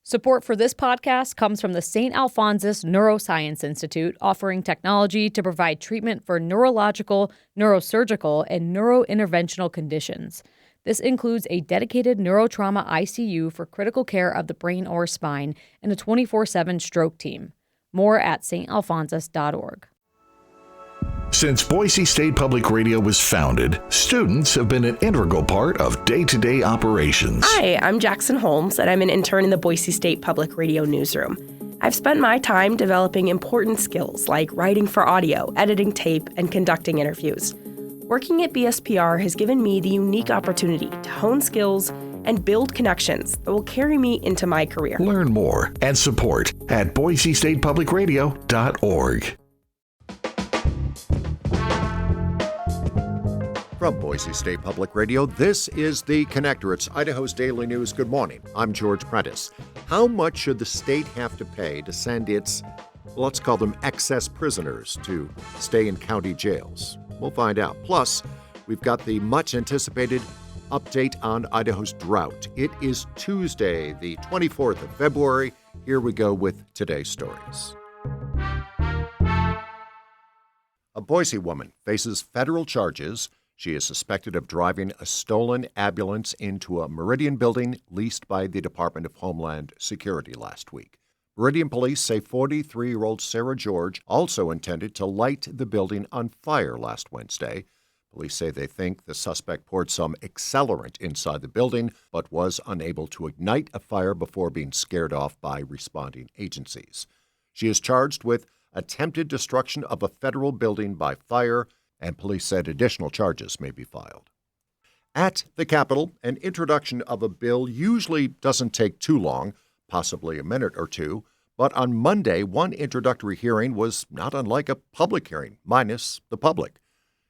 Support for this podcast comes from the St. Alphonsus Neuroscience Institute, offering technology to provide treatment for neurological, neurosurgical, and neurointerventional conditions. This includes a dedicated neurotrauma ICU for critical care of the brain or spine and a 24/7 stroke team. More at stalphonsus.org. Since Boise State Public Radio was founded, students have been an integral part of day-to-day operations. Hi, I'm Jackson Holmes, and I'm an intern in the Boise State Public Radio newsroom. I've spent my time developing important skills like writing for audio, editing tape, and conducting interviews. Working at BSPR has given me the unique opportunity to hone skills and build connections that will carry me into my career. Learn more and support at boisestatepublicradio.org. From Boise State Public Radio, this is The Connector. It's Idaho's Daily News. Good morning. I'm George Prentice. How much should the state have to pay to send its, let's call them excess prisoners, to stay in county jails? We'll find out. Plus, we've got the much-anticipated update on Idaho's drought. It is Tuesday, the 24th of February. Here we go with today's stories. A Boise woman faces federal charges. She is suspected of driving a stolen ambulance into a Meridian building leased by the Department of Homeland Security last week. Meridian police say 43-year-old Sarah George also intended to light the building on fire last Wednesday. Police say they think the suspect poured some accelerant inside the building, but was unable to ignite a fire before being scared off by responding agencies. She is charged with attempted destruction of a federal building by fire, and police said additional charges may be filed. At the Capitol, an introduction of a bill usually doesn't take too long, possibly a minute or two, but on Monday, one introductory hearing was not unlike a public hearing, minus the public.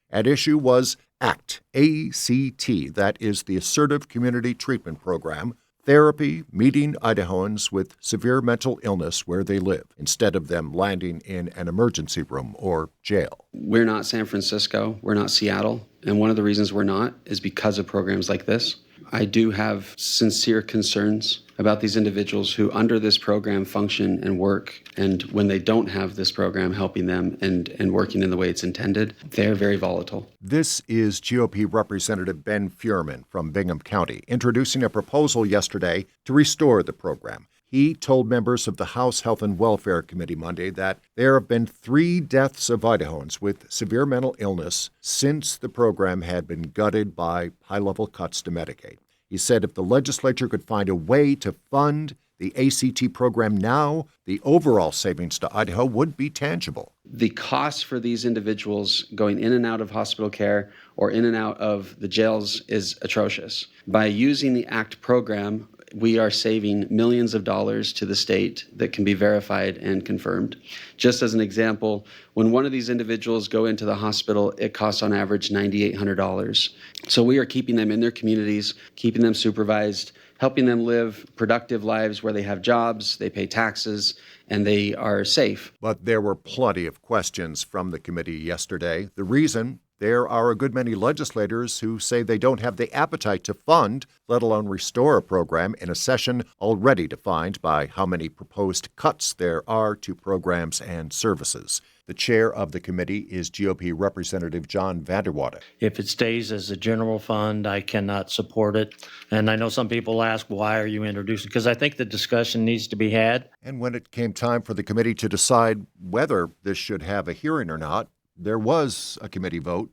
At issue was ACT, A-C-T, that is the Assertive Community Treatment Program, therapy meeting Idahoans with severe mental illness where they live, instead of them landing in an emergency room or jail. We're not San Francisco, we're not Seattle, and one of the reasons we're not is because of programs like this. I do have sincere concerns about these individuals who, under this program, function and work, and when they don't have this program helping them and working in the way it's intended, they're very volatile. This is GOP Representative Ben Furman from Bingham County, introducing a proposal yesterday to restore the program. He told members of the House Health and Welfare Committee Monday that there have been 3 deaths of Idahoans with severe mental illness since the program had been gutted by high-level cuts to Medicaid. He said if the legislature could find a way to fund the ACT program now, the overall savings to Idaho would be tangible. The cost for these individuals going in and out of hospital care or in and out of the jails is atrocious. By using the ACT program, we are saving millions of dollars to the state that can be verified and confirmed. Just as an example, when one of these individuals go into the hospital, it costs on average $9,800. So we are keeping them in their communities, keeping them supervised, helping them live productive lives where they have jobs, they pay taxes, and they are safe. But there were plenty of questions from the committee yesterday. The reason: there are a good many legislators who say they don't have the appetite to fund, let alone restore a program in a session already defined by how many proposed cuts there are to programs and services. The chair of the committee is GOP Representative John Vanderwater. If it stays as a general fund, I cannot support it. And I know some people ask, why are you introducing? Because I think the discussion needs to be had. And when it came time for the committee to decide whether this should have a hearing or not, there was a committee vote,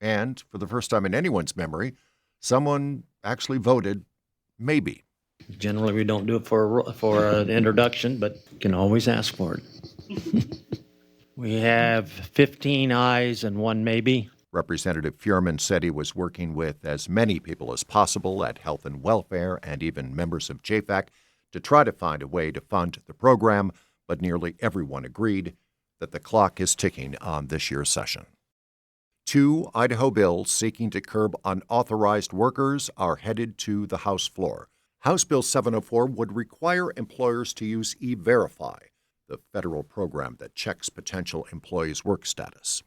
and for the first time in anyone's memory, someone actually voted maybe. Generally, we don't do it for an introduction, but you can always ask for it. We have 15 ayes and 1 maybe. Representative Furman said he was working with as many people as possible at Health and Welfare and even members of JFAC to try to find a way to fund the program, but nearly everyone agreed that the clock is ticking on this year's session. 2 Idaho bills seeking to curb unauthorized workers are headed to the House floor. House Bill 704 would require employers to use E-Verify, the federal program that checks potential employees' work status.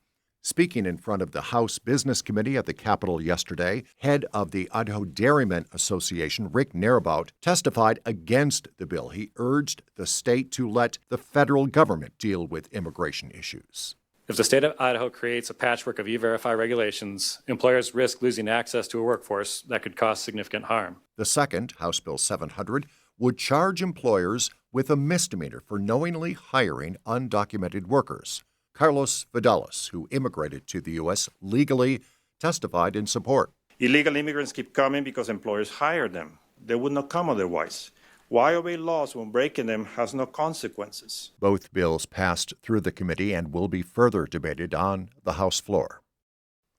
Speaking in front of the House Business Committee at the Capitol yesterday, head of the Idaho Dairymen Association, Rick Narabout, testified against the bill. He urged the state to let the federal government deal with immigration issues. If the state of Idaho creates a patchwork of E-Verify regulations, employers risk losing access to a workforce that could cause significant harm. The second, House Bill 700, would charge employers with a misdemeanor for knowingly hiring undocumented workers. Carlos Vidalis, who immigrated to the U.S. legally, testified in support. Illegal immigrants keep coming because employers hire them. They would not come otherwise. Why obey laws when breaking them has no consequences? Both bills passed through the committee and will be further debated on the House floor.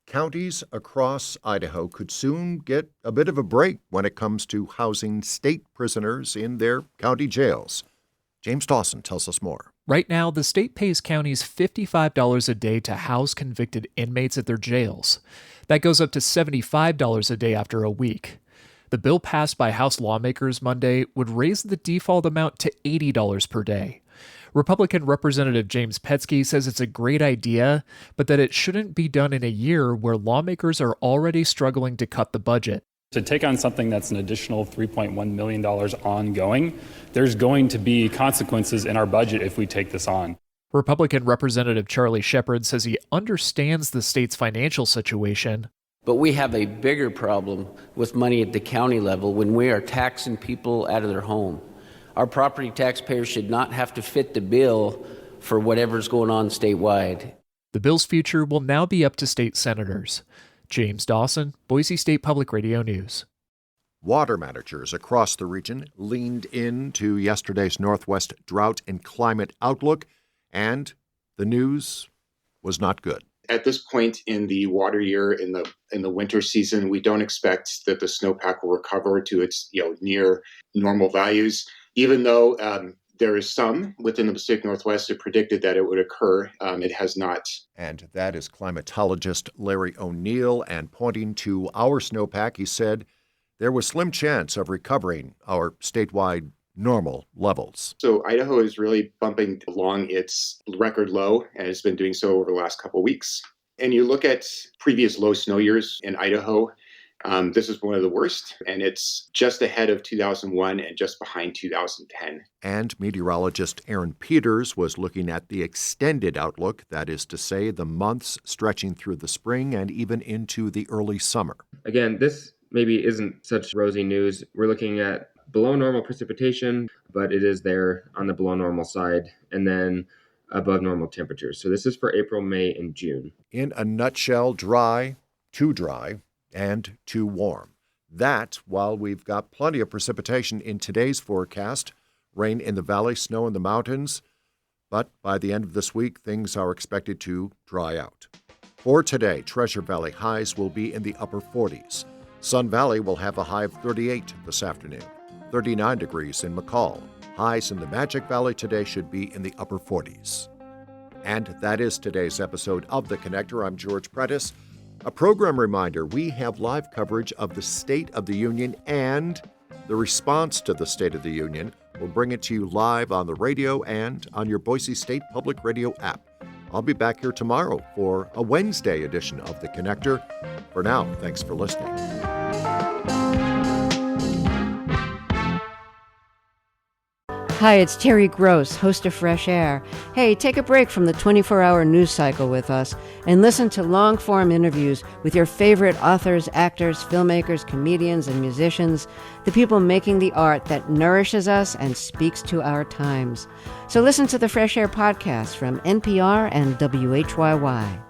Counties across Idaho could soon get a bit of a break when it comes to housing state prisoners in their county jails. James Dawson tells us more. Right now, the state pays counties $55 a day to house convicted inmates at their jails. That goes up to $75 a day after a week. The bill passed by House lawmakers Monday would raise the default amount to $80 per day. Republican Representative James Petsky says it's a great idea, but that it shouldn't be done in a year where lawmakers are already struggling to cut the budget. To take on something that's an additional $3.1 million ongoing, there's going to be consequences in our budget if we take this on. Republican Representative Charlie Shepard says he understands the state's financial situation. But we have a bigger problem with money at the county level when we are taxing people out of their home. Our property taxpayers should not have to fit the bill for whatever's going on statewide. The bill's future will now be up to state senators. James Dawson, Boise State Public Radio News. Water managers across the region leaned into yesterday's Northwest Drought and Climate Outlook, and the news was not good. At this point in the water year, in the winter season, we don't expect that the snowpack will recover to its near normal values, even though there is some within the Pacific Northwest that predicted that it would occur. It has not. And that is climatologist Larry O'Neill. And pointing to our snowpack, he said there was slim chance of recovering our statewide normal levels. So Idaho is really bumping along its record low, and it's been doing so over the last couple of weeks. And you look at previous low snow years in Idaho, this is one of the worst, and it's just ahead of 2001 and just behind 2010. And meteorologist Aaron Peters was looking at the extended outlook, that is to say, the months stretching through the spring and even into the early summer. Again, this maybe isn't such rosy news. We're looking at below normal precipitation, but it is there on the below normal side, and then above normal temperatures. So this is for April, May, and June. In a nutshell, dry, and too warm. That, while we've got plenty of precipitation in today's forecast, rain in the valley, snow in the mountains, but by the end of this week, things are expected to dry out. For today, Treasure Valley highs will be in the upper 40s. Sun Valley will have a high of 38 this afternoon, 39 degrees in McCall. Highs in the Magic Valley today should be in the upper 40s. And that is today's episode of The Connector. I'm George Prentice. A program reminder, we have live coverage of the State of the Union and the response to the State of the Union. We'll bring it to you live on the radio and on your Boise State Public Radio app. I'll be back here tomorrow for a Wednesday edition of The Connector. For now, thanks for listening. Hi, it's Terry Gross, host of Fresh Air. Hey, take a break from the 24-hour news cycle with us and listen to long-form interviews with your favorite authors, actors, filmmakers, comedians, and musicians, the people making the art that nourishes us and speaks to our times. So listen to the Fresh Air podcast from NPR and WHYY.